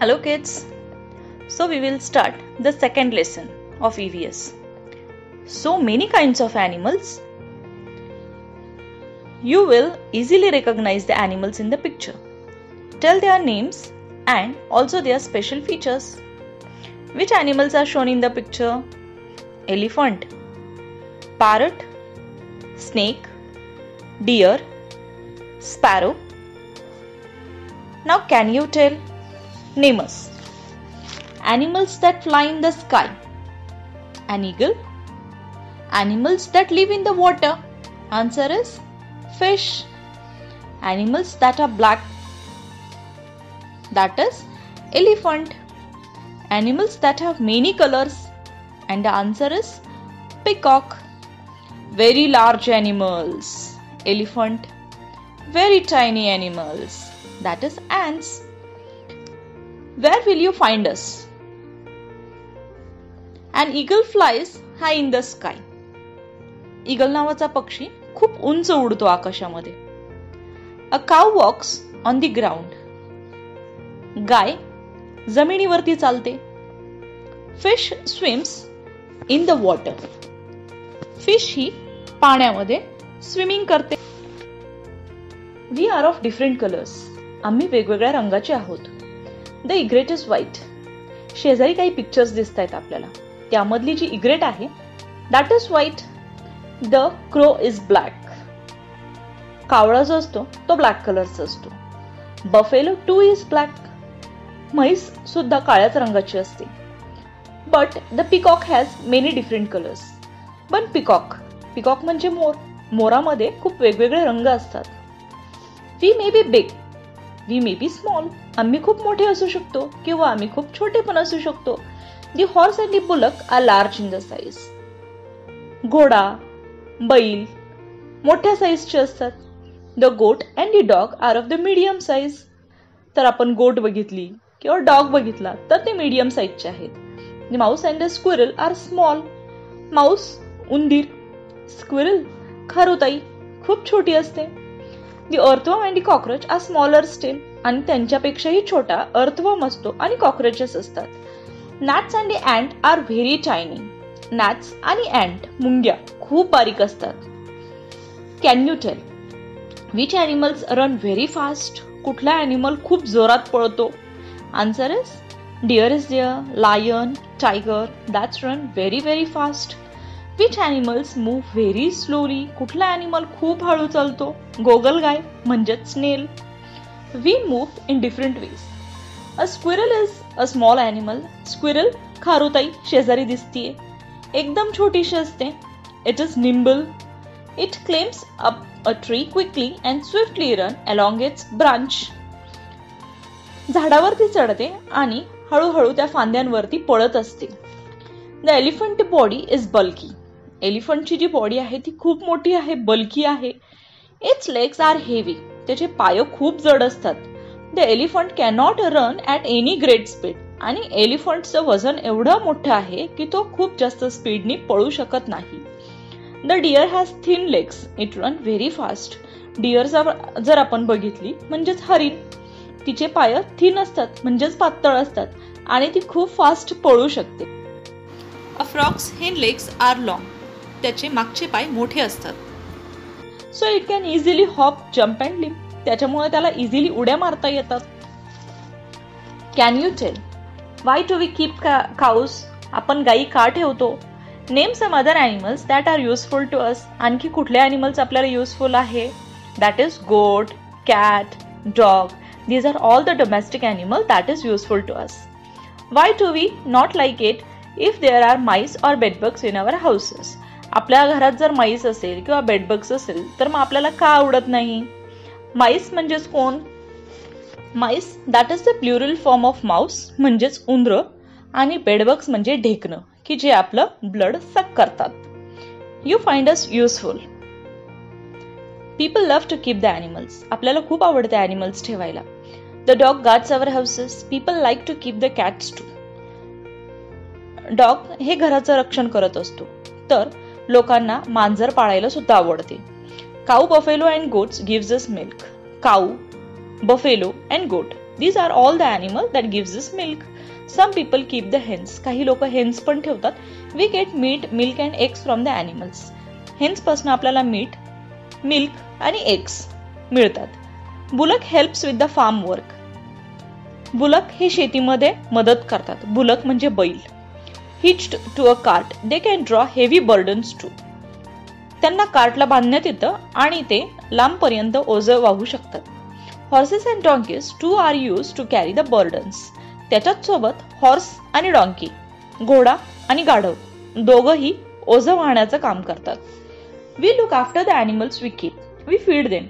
Hello kids. So we will start the second lesson of EVS. So many kinds of animals. You will easily recognize the animals in the picture. Tell their names and also their special features. Which animals are shown in the picture? Elephant, parrot, snake, deer, sparrow. Now can you tell? Name us. Animals that fly in the sky. An eagle. Animals that live in the water. Answer is fish. Animals that are black. That is elephant. Animals that have many colors. And the answer is peacock. Very large animals. Elephant. Very tiny animals. That is ants. Where will you find us? An eagle flies high in the sky. Eagle नावाचा पक्षी खूप उंच उडतो आकाशामध्ये. A cow walks on the ground. गाय जमिनीवरती चालते. Fish swims in the water. Fish ही पाण्यामध्ये swimming करते. We are of different colors. आम्ही वेगवेगळ्या रंगाचे आहोत. The egret is white. शेजारी काही पिक्चर्स दिसत आहेत आपल्याला. त्यामधली जी इग्रेट आहे that is white. The crow is black. कावळा जो असतो तो ब्लॅक कलरचा असतो. Buffalo too is black. म्हैस सुद्धा काळ्याच रंगाची असते. But the peacock has many different colors. पण peacock म्हणजे मोर. मोरामध्ये खूप वेगवेगळे रंग असतात. We may be big. We may be small. आम्ही खूप मोठे असू शकतो किंवा आम्ही खूप छोटे पण असू शकतो. The horse and the bullock are large in the size. घोडा, बैल मोठ्या साईजचे असतात. The goat and the dog are of the medium size. तर आपण गोट बघितली किंवा डॉग बघितला तर ते मीडियम साईजचे आहेत. The mouse and the squirrel are small. Mouse, उंदीर, स्क्विरल, खारुताई खूप छोटी असते. The earthworm and the cockroach are smaller still. आणि त्यांच्यापेक्षाही छोटा earthworm असतो आणि cockroaches असतात. Gnats and the ant are very tiny. Gnats आणि ant मुंग्या खूप बारीक असतात. Can you tell? Which animals run very fast? कुठला animal खूप जोरात पळतो? Answer is deer is there, lion, tiger that's run very fast. Which animals move very slowly? कुठला animal खूप हळू चालतो? गोगलगाय म्हणजेच snail. We move in different ways. A squirrel is a small animal. Squirrel खारुताई शेजारी दिसतीये. एकदम छोटीशी असते. It is nimble. It climbs up a tree quickly and swiftly run along its branch. झाडावरती चढते आणि हळूहळू त्या फांद्यांवरती पळत असते. The elephant body is bulky. एलिफंटची जी बॉडी आहे ती खूप मोठी आहे, बल्की आहे. Its legs are heavy. त्याचे पाय खूप जड असतात. The elephant cannot run at any great speed. आणि एलिफंटचं वजन एवढं मोठं आहे की तो खूप जास्त स्पीडनी पळू शकत नाही. The deer has thin legs. It run very fast. Dear जर आपण बघितली म्हणजेच हरिण, तिचे पाय थिन असतात म्हणजेच पातळ असतात आणि ती खूप फास्ट पळू शकते. A frog's hind legs are long. त्याचे मागचे पाय मोठे असतात. So it can easily hop, jump and leap. त्याच्यामुळे त्याला इझिली उड्या मारता येतात. Can you tell? Why do we keep cows? आपण गायी का ठेवतो? Name some other animals that are useful to us. आणखी कुठले animals आपल्याला useful आहे? That is goat, cat, dog. These are all the domestic animals that is useful to us. Why do we not like it if there are mice or bedbugs in our houses? आपल्या घरात जर MICE असेल किंवा bedbugs असेल तर मग आपल्याला का आवडत नाही? माईस म्हणजेच कोण? MICE that is the plural form of Mouse म्हणजेच उंदर आणि बेडबग्स म्हणजे ढेकणं की जे आपलं ब्लड सक करतात. You find us useful. People love to keep the animals. आपल्याला खूप आवडते ॲनिमल्स ठेवायला. The dog guards our houses. People like to keep the cats too. Dog हे घराचं रक्षण करत असतो तर लोकांना मांजर पाळायला सुद्धा आवडते. Cow, buffalo and goats gives us milk. Cow, buffalo and goat These are all the animal that gives us milk. Some people keep the hens. काही लोक hens पण ठेवतात. We get meat, milk and eggs from the animals. Hens पासून आपल्याला meat, milk आणि eggs मिळतात. Bullock helps with the farm work. Bullock हे शेतीमध्ये मदत करतात. बुलक म्हणजे बैल. Hitched to a cart, they can draw heavy burdens too. त्यांना कार्टला बांधण्यात येतं आणि ते लांबपर्यंत ओझं वाहू शकतात. Horses and donkeys too are used to carry the burdens. त्याच्याच सोबत हॉर्स आणि डॉंकी, घोडा आणि गाढव दोघंही ओझं वाहण्याचं काम करतात. We look after the animals we keep. We feed them.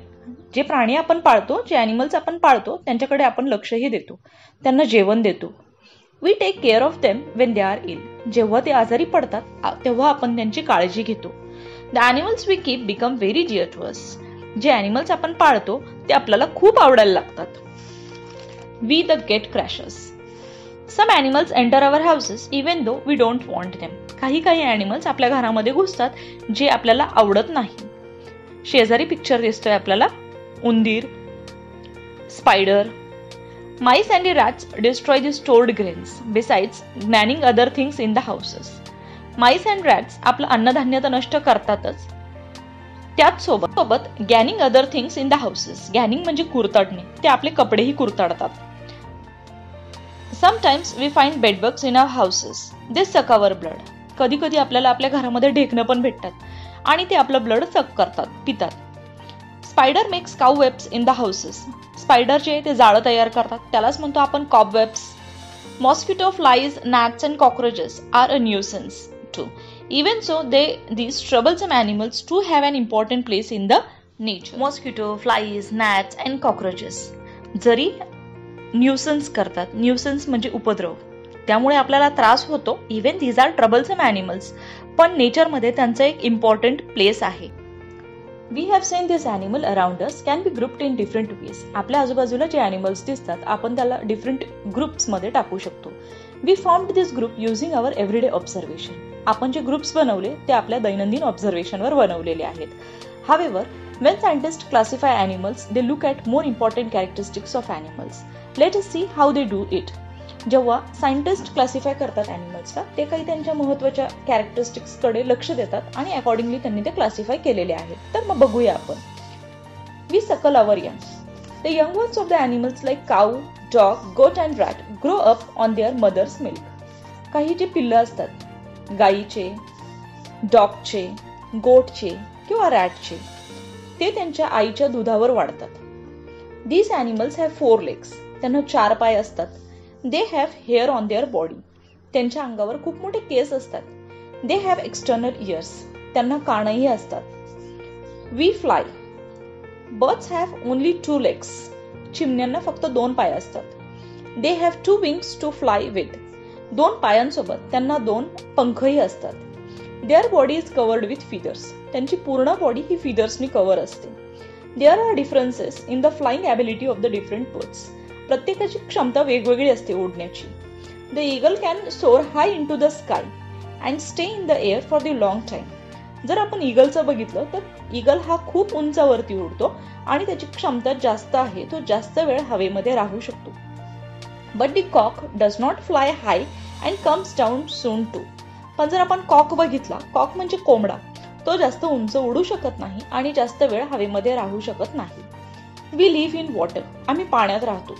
जे प्राणी आपण पाळतो, जे ॲनिमल्स आपण पाळतो, त्यांच्याकडे आपण लक्षही देतो, त्यांना जेवण देतो. We take care of them when they are ill. जेव्हा ते आजारी पडतात तेव्हा आपण त्यांची काळजी घेतो. The animals we keep become very dear to us. जे ॲनिमल्स आपण पाळतो ते आपल्याला खूप आवडायला लागतात. We the gate crashers. Some animals enter our houses even though we don't want them. काही ॲनिमल्स आपल्या घरामध्ये घुसतात जे आपल्याला आवडत नाही. शेजारी पिक्चर दिसतोय आपल्याला. उंदीर, spider. Mice and rats destroy the stored grains besides gnawing other things in the houses. Mice and rats आपलं अन्नधान्य तर नष्ट करतातच, त्याच सोबत Gunning other things in the houses. Gunning म्हणजे कुरतडणे, ते आपले कपडेही कुरतडतात. Sometimes we find bedbugs in our houses. They suck our blood. कधी कधी आपल्याला आपल्या घरामध्ये ढेकणं पण भेटतात आणि ते आपलं ब्लड सक करतात, पितात. Spider makes cobwebs in the houses. Spider जे ते जाळं तयार करतात त्यालाच म्हणतो आपण cobwebs. Mosquito, flies, gnats and cockroaches are a nuisance too. Even so, these troublesome animals too have an important place in the nature. Mosquito, flies, gnats and cockroaches जरी nuisance करतात, न्यूसन्स म्हणजे उपद्रव, त्यामुळे आपल्याला त्रास होतो. Even these are troublesome animals, पण नेचरमध्ये त्यांचं एक इम्पॉर्टंट प्लेस आहे. We have seen this animal around us can be grouped in different ways. आपल्या आजूबाजूला जे animals दिसतात आपण त्याला डिफरंट ग्रुप्स मध्ये टाकू शकतो. We formed this group using our everyday observation. आपण जे ग्रुप्स बनवले ते आपल्या दैनंदिन ऑब्झर्वेशनवर बनवलेले आहेत. However, when scientists classify animals, they look at more important characteristics of animals. Let us see how they do it. जेव्हा सायंटिस्ट क्लासिफाय करतात ॲनिमल्सला, ते काही त्यांच्या महत्त्वाच्या कॅरेक्टरिस्टिक्स कडे लक्ष देतात आणि अकॉर्डिंगली त्यांनी ते क्लासिफाय केलेले आहेत. तर मग बघूया आपण. We suckle our young. The young ones of the animals like cow, dog, goat and rat grow up on their mother's milk. काही जे पिल्लं असतात, गाईचे, डॉगचे, गोटचे किंवा रॅटचे, ते त्यांच्या आईच्या दुधावर वाढतात. These animals have 4 legs. त्यांना 4 पाय असतात. They have hair on their body. त्यांच्या अंगावर खूप मोठे केस असतात. They have external ears. त्यांना कानही असतात. We fly. Birds have only 2 legs. चिमण्यांना फक्त 2 पाय असतात. They have 2 wings to fly with. 2 पायांसोबत त्यांना 2 पंखही असतात. Their body is covered with feathers. त्यांची पूर्ण बॉडी ही feathersनी कव्हर असते. There are differences in the flying ability of the different birds. प्रत्येकाची क्षमता वेगवेगळी असते उडण्याची. The eagle can soar high into the sky and stay in the air for the long time. जर आपण ईगलचं बघितलं तर ईगल हा खूप उंचावरती उडतो आणि त्याची क्षमता जास्त आहे, तो जास्त वेळ हवेमध्ये राहू शकतो. But the cock does not fly high and comes down soon too. पण जर आपण कॉक बघितला, कॉक म्हणजे कोंबडा, तो जास्त उंच उडू शकत नाही आणि जास्त वेळ हवेमध्ये राहू शकत नाही. We live in water. आम्ही पाण्यात राहतो.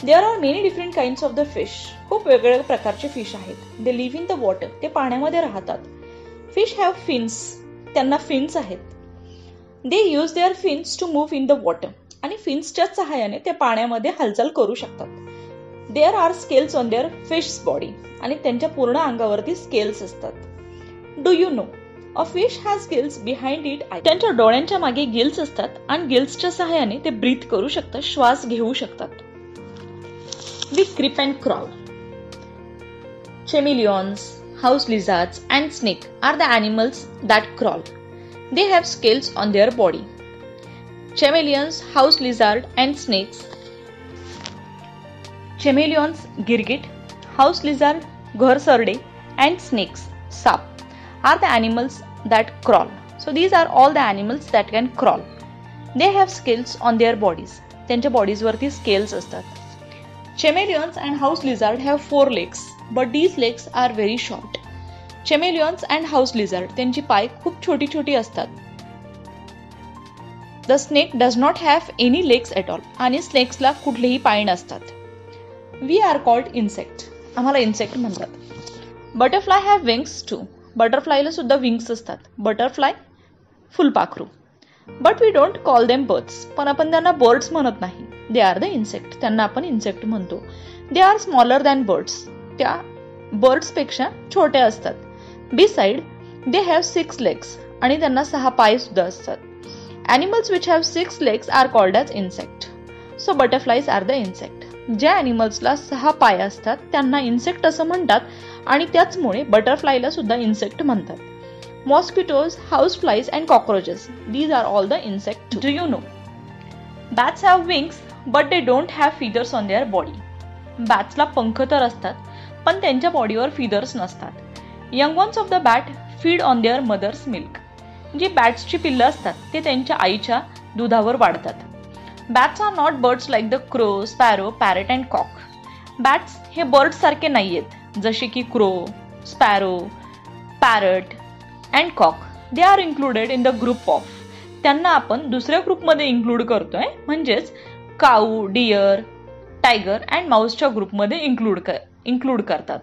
There are many different kinds of the fish. खूप वेगवेगळ्या प्रकारचे फिश आहेत. They live in the water. ते पाण्यामध्ये राहतात. Fish have fins. त्यांना fins आहेत. They use their fins to move in the water. आणि फिन्सच्या सहाय्याने ते पाण्यामध्ये हालचाल करू शकतात. There are scales on their fish's body. आणि त्यांच्या पूर्ण अंगावरती स्केल्स असतात. Do you know? A fish has gills behind its eyes. त्यांच्या डोळ्यांच्या मागे गिल्स असतात आणि गिल्सच्या सहाय्याने ते ब्रीथ करू शकतात, श्वास घेऊ शकतात. We creep and crawl. Chameleons, house lizards and snake are the animals that crawl. They have scales on their body. Chameleons, house lizard and snakes. Chameleons, गिरगिट, house lizard, घरसरडे and snakes, साप are the animals that crawl. So these are all the animals that can crawl. They have scales on their bodies. त्यांच्या bodies वरती scales असतात. Chameleons and house lizard have 4 legs, but these legs are very short. Chameleons and house lizard त्यांची पाय खूप छोटी छोटी असतात. The snake does not have any legs at all. आणि स्नेक्सला कुठलेही पाय नसतात. We are called insect. आम्हाला insect म्हणतात. Butterfly have wings too. बटरफ्लायला सुद्धा विंग्स असतात. बटरफ्लाय फुलपाखरू. But we don't call them birds. पण आपण त्यांना birds म्हणत नाही. They are the insect. त्यांना आपण insect म्हणतो. They are smaller than birds. त्या birds पेक्षा छोट्या असतात. Beside, they have 6 legs. आणि त्यांना 6 पाय सुद्धा असतात. Animals which have 6 legs are called as insect. So butterflies are the insect. ज्या animalsला 6 पाय असतात त्यांना insect असं म्हणतात आणि त्याचमुळे बटरफ्लायला सुद्धा insect म्हणतात. Mosquitoes, houseflies and cockroaches. These are all the insects too. Do you know? Bats have wings, but they don't have feathers on their body. Batsला पंख तर असतात, पण त्यांच्या बॉडीवर feathers नसतात. Young ones of the bat feed on their mother's milk. जी बॅट्सची पिल्लं असतात ते त्यांच्या आईच्या दुधावर वाढतात. Bats are not birds like the crow, sparrow, parrot and cock. Bats हे birds सारखे नाहीयेत, जसे की crow, sparrow, parrot and cock. They are included in the group of. त्यांना आपण दुसऱ्या ग्रुपमध्ये इन्क्लूड करतोय, म्हणजेच काऊ, डिअर, टायगर अँड माऊसच्या ग्रुपमध्ये इन्क्लूड करतात.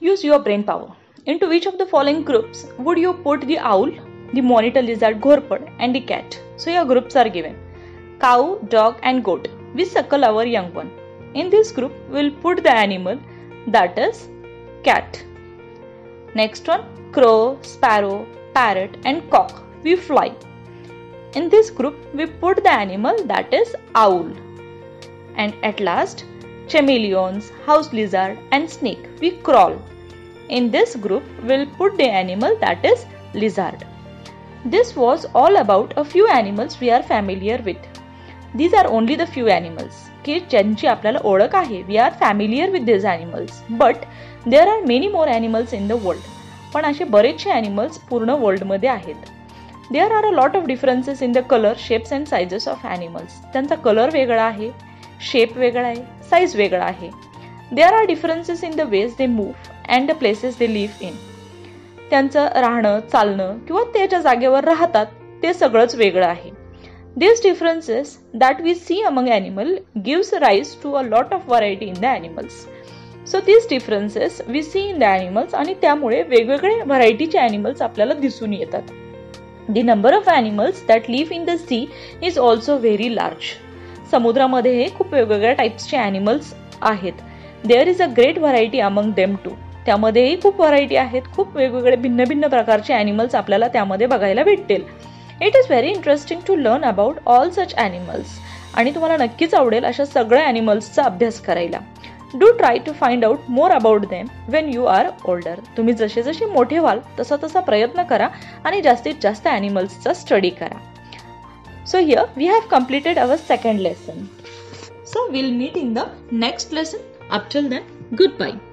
Use your brain power. Into which of the following groups would you put the owl, the monitor lizard, घोरपड and the cat? So your groups are given. Cow, dog and goat. We suckle our young one. In this group, we'll put the animal that is cat. Next one, crow, sparrow, parrot and cock. We fly. In this group, we put the animal that is owl. And at last, chameleons, house lizard and snake. We crawl. In this group, we'll put the animal that is lizard. This was all about a few animals we are familiar with. These are only the few animals की ज्यांची आपल्याला ओळख आहे. We are familiar with these animals. But there are many more animals in the world. पण असे बरेचसे animals पूर्ण वर्ल्डमध्ये आहेत. There are a lot of differences in the color, shapes and sizes of animals. त्यांचा कलर वेगळा आहे, shape वेगळा आहे, साईज वेगळा आहे. There are differences in the ways they move and the places they live in. त्यांचं राहणं, चालणं किंवा त्याच्या जागेवर राहतात ते सगळंच वेगळं आहे. These differences that we see among animals gives rise to a lot of variety in the animals. So these differences we see in the animals आणि त्यामुळे वेगवेगळे व्हरायटीचे animals आपल्याला दिसून येतात. The number of animals that live in the sea is also very large. समुद्रामध्ये खूप वेगवेगळ्या टाइप्सचे animals आहेत. There is a great variety among them too. त्यामध्येही खूप व्हरायटी आहेत. खूप वेगवेगळे भिन्न भिन्न प्रकारचे animals आपल्याला त्यामध्ये बघायला भेटतील. It is very interesting to learn about all such animals. आणि तुम्हाला नक्कीच आवडेल अशा सगळ्या animalsचा अभ्यास करायला. Do try to find out more about them when you are older. तुम्ही जसे जसे मोठे व्हाल तसा तसा प्रयत्न करा आणि जास्तीत जास्त animalsचा स्टडी करा. So here we have completed our second lesson. So we'll meet in the next lesson. Up till then, goodbye.